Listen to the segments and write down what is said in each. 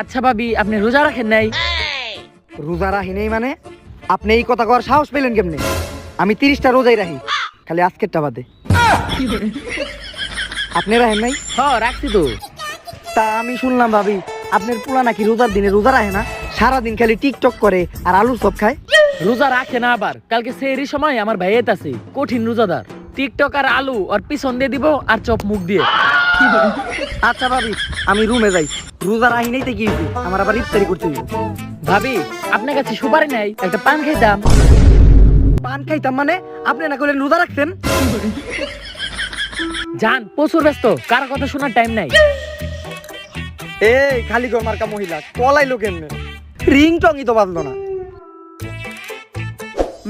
আচ্ছা ভাবি, আপনি রোজা রাখেন নাই? রোজা রাখি নেই মানে? আপনি এই কথা কওয়ার সাহস পেলেন কেমনে? আমি 30টা রোজাই রাখি, খালি আজকেরটা বাদে। আপনি রাখেন নাই? রাখছি তো। তা আমি শুনলাম ভাবি আপনার পোলা নাকি রোজার দিনে রোজা রাখে না, সারাদিন খালি টিকটক করে আর আলুর চপ খায়। রোজা রাখে না, আবার কালকে সেহরির সময় আমার ভাইয়েত আছে কঠিন রোজাদার, টিকটক আর আলু আর পিছন দিয়ে দিব আর চপ মুখ দিয়ে। আচ্ছা ভাবি আমি রুমে যাই, রোজা রাখি নাই তো কি হইছে, আমার আবার ইফতারি করতে হইব। ভাবি আপনার কাছে সুপারি নাই? একটা পান খাইতাম। পান খাইতাম মানে? আপনি না করলেন রোজা রাখছেন? জান প্রচুর ব্যস্ত, কার কথা শোনার টাইম নাই। এই খালি গো মার্কা মহিলা কলাইলো কেমনে? রিং টংই তো বাজলো না।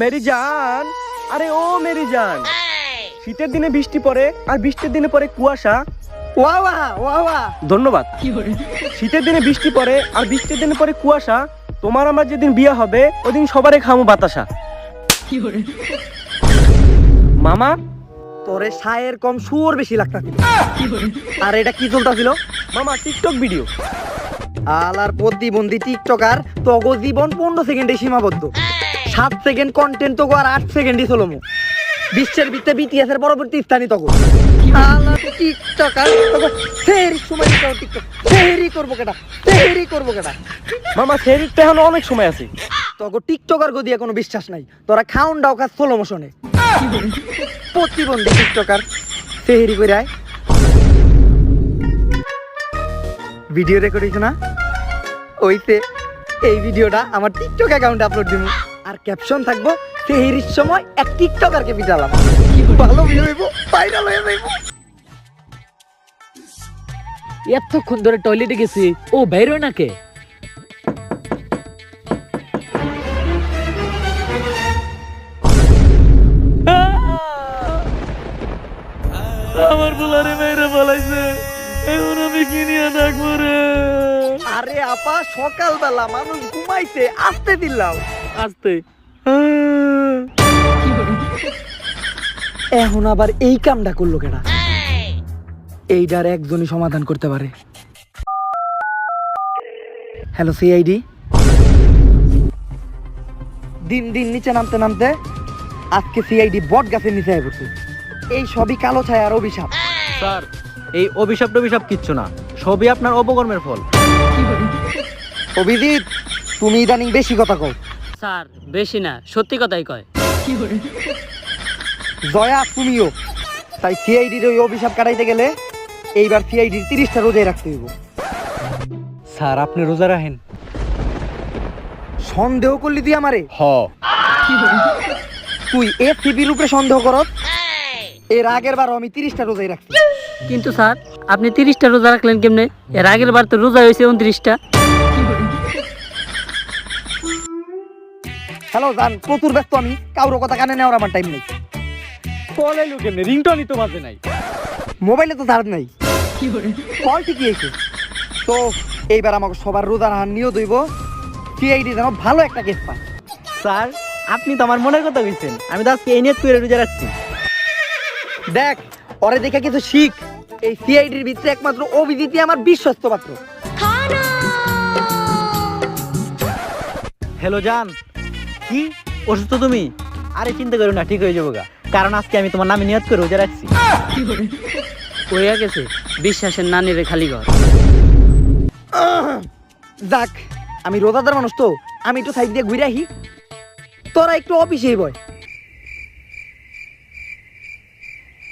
মেরি জান, আরে ও মেরি জান, শীতের দিনে বৃষ্টি পড়ে আর বৃষ্টির দিনে পড়ে কুয়াশা। ওয়া ওয়া ওয়া ওয়া, ধন্যবাদ। শীতের দিনে বৃষ্টি পড়ে আর বৃষ্টির দিনে পড়ে কুয়াশা। তোমার আমার যেদিন বিয়ে হবে ওদিন সবারই খামো বাতাসা। মামা, তোরে শায়ের কম সুর বেশি লাগতাছিল। আর এটা কি চলতাছিল? মামা টিকটক ভিডিও। আলার প্রতিবন্ধী টিকটকার তগো জীবন 15 সেকেন্ডে সীমাবদ্ধ। 7 সেকেন্ড কন্টেন্ট তগো আর 8 সেকেন্ডই চলমু। বিশ্বের ভিত্তে বিটিএস এর পরবর্তী স্থানই তগো। আলার টিকটকার তগো সেহরির সময় তো টিকটক সেহরি করবো কেটা, সেহরি করবো কেটা। মামা সেহরির তো এখনো অনেক সময় আছে। তগো টিকটকার গো দিয়ে কোনো বিশ্বাস নাই, তোরা খাউন দাও কাজ স্লো মোশনে। প্রতিবন্ধী টিকটকার সেহরি করে আয়। ভিডিও রেকর্ড হইছে না? ওইতে এই ভিডিওটা আমার টিকটক অ্যাকাউন্টে আপলোড দিব, আর ক্যাপশন থাকবো সেহরির সময় এক টিকটকারকে পিটালাম। ভালো ভিডিও হইব, ভাইরাল হয়ে যাইব। এতক্ষণ ধরে টয়লেটে গেছি, ও বাইরে নাকে? আমার বুলারে মেরে বলাইছে, এখন আমি কি নিয়ে থাকবো রে? আরে আপা সকালবেলা মানুষ ঘুমাইছে, আসতে দিলাম। আসতে এখন আবার এই কামটা করলো কেডা? এইটার একজনই সমাধান করতে পারে। Hello CID. দিন দিন নিচে নামতে নামতে আজকে সিআইডি বট গাছের নিচে আয় পড়ছে। এই সবই কালো ছায়ার অভিশাপ। স্যার, এই অভিশাপ টভিশাপ কিচ্ছু না, সবই আপনার অপকর্মের ফল। অভিজিৎ, তুমি ইদানিং বেশি কথা কও। স্যার বেশি না, সত্যি কথাই কয়। জয়া তুমিও। তাই সিআইডির ওই অভিশাপ কাটাইতে গেলে এইবার সিআইডির 30টা রোজাই রাখতে হইব। স্যার আপনি রোজা রাখেন? সন্দেহ করলি তুই আমারে? হ। তুই এফসিবির উপরে সন্দেহ করত? এর আগের বার আমি 30টা রোজাই রাখছি। কিন্তু স্যার আপনি 30টা রোজা রাখলেন কেমনে? এর আগের বার তো রোজা হয়েছে 29টা। হ্যালো জান, প্রচুর ব্যস্ত আমি, কারো কথা কানে নেওয়ার আমার টাইম নেই। কলাইলো কেমনে? রিংটনই তো বাজে নাই। মোবাইলে তো চার্জ নাই। কল ঠিকই আছে তো। এইবার আমাকে সবার রোজা রাখার নিয়ত হইব, সিআইডি যেন ভালো একটা কেস পায়। স্যার আপনি তো আমার মনের কথা কইছেন, আমি তো আজকে এই নিয়ত করে রোজা রাখছি। দেখ ওরে দেখে কিছু শিখ। এই সিআইডির ভিতরে একমাত্র অভিজিৎই আমার বিশ্বস্ত পাত্র। হ্যালো জান, কি অসুস্থ তুমি? আরে চিন্তা করো না, ঠিক হয়ে যাবো গা, কারণ আজকে আমি তোমার নামে নিয়ত করে রোজা রাখছি। হইয়া গেছে বিশ্বাসের নানিরে খালি ঘর। যাক, আমি রোজাদার মানুষ তো, আমি একটু সাইড দিয়ে ঘুরে আহি। তোরা একটু অফিসেই বয়।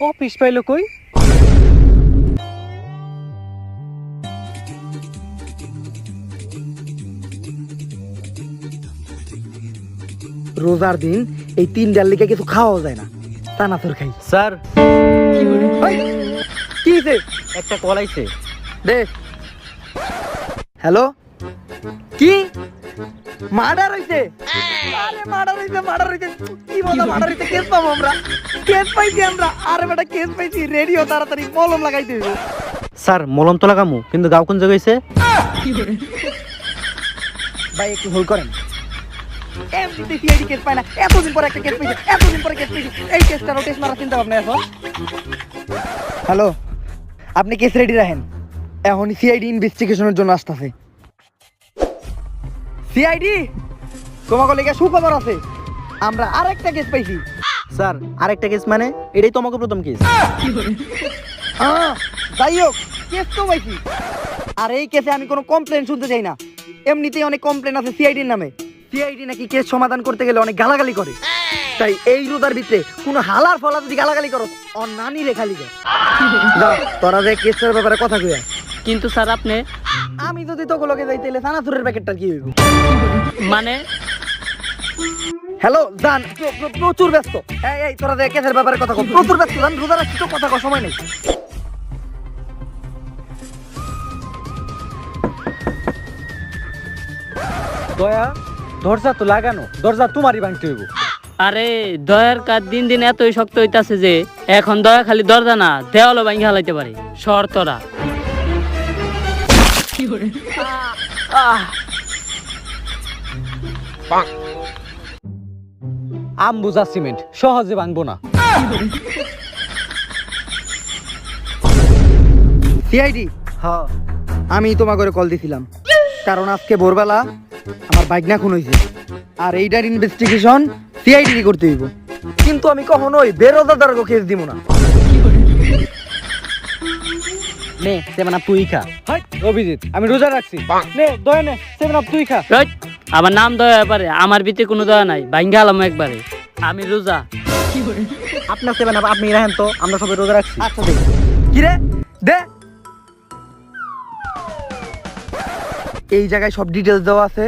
অফিস পাইলো কই? রোজার দিন এই 3টার লিগে কিছু খাওয়া যায় না, তা না তোর খাই। স্যার কি হইছে? একটা কল আইছে। দে। হ্যালো, কি মার্ডার হইছে? আরে মার্ডার হইছে, মার্ডার হইছে। কি মজা, মার্ডার হইছে। কেস পাবো আমরা, কেস পাইছি আমরা। আরে বেটা কেস পাইছি, রেডিও তাড়াতাড়ি মলম লাগাইতে হইব। স্যার মলম তো লাগামু, কিন্তু গাও কোন জায়গায় হইছে? ভাই একটু হোল্ড করেন। এমনিতে সিআইডি কেস পায় না, এতদিন পরে একটা কেস পাইছে, এতদিন পরে কেস পাইছে। এই কেসটা রোটেশ মারা চিন্তা ভাবনা এখন। হ্যালো, আপনি কেস রেডি রাখেন। এখন সিআইডি ইনভেস্টিগেশনের জন্য আসতেছে। সিআইডি তোমাকে লেগে সুখবর আছে, আমরা আরেকটা কেস পাইছি। স্যার আরেকটা কেস মানে এটাই তোমাকে প্রথম কেস। যাই হোক কেস তো পাইছি, আর এই কেসে আমি কোনো কমপ্লেন শুনতে চাই না। এমনিতেই অনেক কমপ্লেন আছে সিআইডির নামে। সিআইডি নাকি কেস সমাধান করতে গেলে অনেক গালাগালি করে, তাই এই রোদার ভিতরে কোনো হালার ফলা যদি গালাগালি করো ওর নানি রেখা লিখে যাও, তোরা যে কেসের ব্যাপারে কথা কইয়া। কিন্তু স্যার আপনি আমি যদি তোগুলোকে যাই তাহলে সানাসুরের প্যাকেটটা কি হইব? মানে হ্যালো জান, প্রচুর ব্যস্ত। এই তোরা যে কেসের ব্যাপারে কথা কর, প্রচুর ব্যস্ত জান, রোজা রাখছি তো, কথা কর, সময় নেই। দয়া দরজা তো লাগানো, দরজা তোমারই ভাঙতে হইব। আরে দয়ার কাজ দিন দিন এতই শক্ত হইতাছে যে এখন দয়া খালি দরজা না দেওয়ালও ভাঙি হালাইতে পারে। শর্তরা আমবুজা সিমেন্ট সহজে ভাঙবো না। সিআইডি হ্যাঁ আমি তোমার করে কল দিছিলাম, কারণ আজকে ভোরবেলা আমার বাইক না খুন হয়েছে, আর এইটার ইনভেস্টিগেশন সিআইডি করতে হইব। কিন্তু আমি কখনোই বেরোদার কেস দিব না। নে 7 আপ তুই খা। হাই অভিজিৎ, আমি রোজা রাখছি। নে দয়া নে 7 আপ তুই খা। রইট, আমার নাম দয়া পারে, আমার ভিতরে কোনো দয়া নাই, ভাঙ্গা আলাম একবারে। আমি রোজা। আপনার 7 আপ আপনি রাখেন তো, আমরা সবাই রোজা রাখছি। আচ্ছা দে কি রে দে, এই জায়গায় সব ডিটেলস দেওয়া আছে,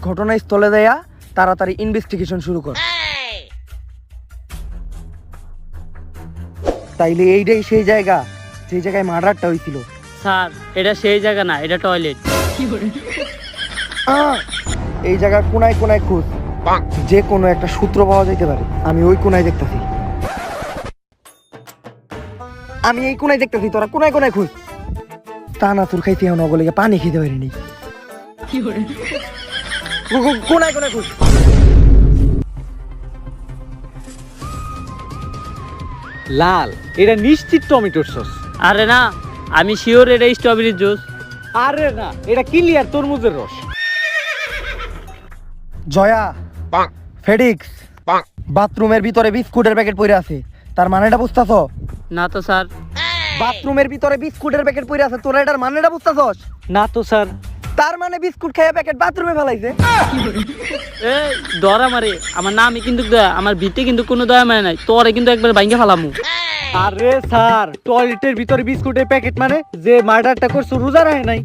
ঘটনাস্থলে দেয়া তাড়াতাড়ি ইনভেস্টিগেশন শুরু কর। তাইলে এইটাই সেই জায়গা যে জায়গায় মার্ডারটা হয়েছিল। স্যার এটা সেই জায়গা না, এটা টয়লেট। এই জায়গার কোনায় কোনায় খোঁজ, যে কোনো একটা সূত্র পাওয়া যাইতে পারে। আমি ওই কোনায় দেখতেছি, আমি এই কোনায় দেখতেছি, তোরা কোনায় কোনায় খোঁজ। তা না তোর খাইতে এখন অগলে পানি খেতে পারিনি। কোনায় কোনায় খোঁজ। লাল, এটা নিশ্চিত টমেটোর সস। আরে না, আমি শিওর এটা স্ট্রবেরি জুস। আরে না, এটা ক্লিয়ার তরমুজের রস। জয়া, ফেডিক্স, বাথরুমের ভিতরে বিস্কুটের প্যাকেট পড়ে আছে, তার মানেটা বুঝতাছ? না তো স্যার। বাথরুমের ভিতরে বিস্কুটের প্যাকেট পড়ে আছে, তোরা এটার মানেটা বুঝতাছস? না তো স্যার। তার মানে বিস্কুট খেয়ে প্যাকেট বাথরুমে ফেলাইছে। এই দরা মারে, আমার নামই কিন্তু দয়া, আমার ভিতরে কিন্তু কোনো দয়া মানে নাই, তোরে কিন্তু একবার ভাঙ্গা ফেলামু। আরে স্যার, টয়লেটের ভিতরে বিস্কুটের প্যাকেট মানে যে মার্ডারটা করছো রোজা রাখে নাই।